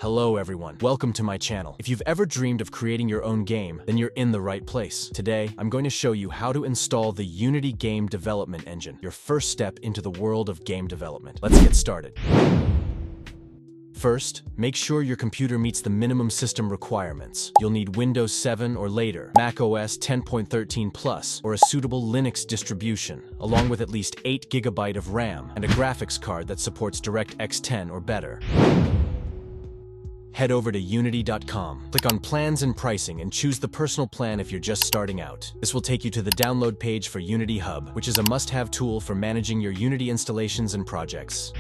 Hello everyone, welcome to my channel. If you've ever dreamed of creating your own game, then you're in the right place. Today, I'm going to show you how to install the Unity Game Development Engine, your first step into the world of game development. Let's get started. First, make sure your computer meets the minimum system requirements. You'll need Windows 7 or later, Mac OS 10.13 Plus, or a suitable Linux distribution, along with at least 8 GB of RAM and a graphics card that supports DirectX 10 or better. Head over to unity.com, click on Plans and Pricing, and choose the personal plan if you're just starting out. This will take you to the download page for Unity Hub, which is a must-have tool for managing your Unity installations and projects.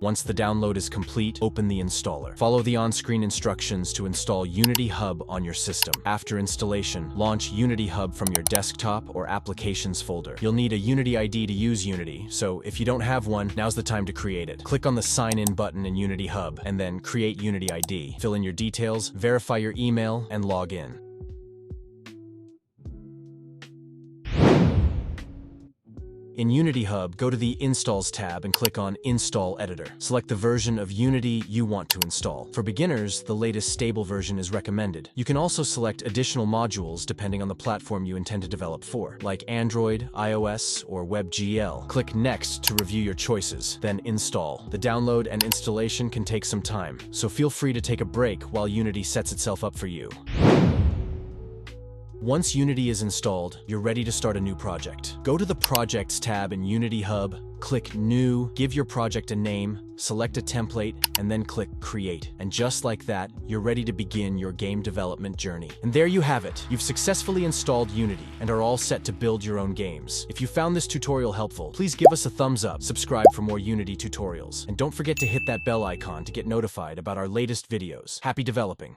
Once the download is complete, open the installer. Follow the on-screen instructions to install Unity Hub on your system. After installation, launch Unity Hub from your desktop or applications folder. You'll need a Unity ID to use Unity, so if you don't have one, now's the time to create it. Click on the Sign In button in Unity Hub, and then Create Unity ID. Fill in your details, verify your email, and log in. In Unity Hub, go to the Installs tab and click on Install Editor. Select the version of Unity you want to install. For beginners, the latest stable version is recommended. You can also select additional modules depending on the platform you intend to develop for, like Android, iOS, or WebGL. Click Next to review your choices, then Install. The download and installation can take some time, so feel free to take a break while Unity sets itself up for you. Once Unity is installed, you're ready to start a new project. Go to the Projects tab in Unity Hub, click New, give your project a name, select a template, and then click Create. And just like that, you're ready to begin your game development journey. And there you have it. You've successfully installed Unity and are all set to build your own games. If you found this tutorial helpful, please give us a thumbs up, subscribe for more Unity tutorials, and don't forget to hit that bell icon to get notified about our latest videos. Happy developing!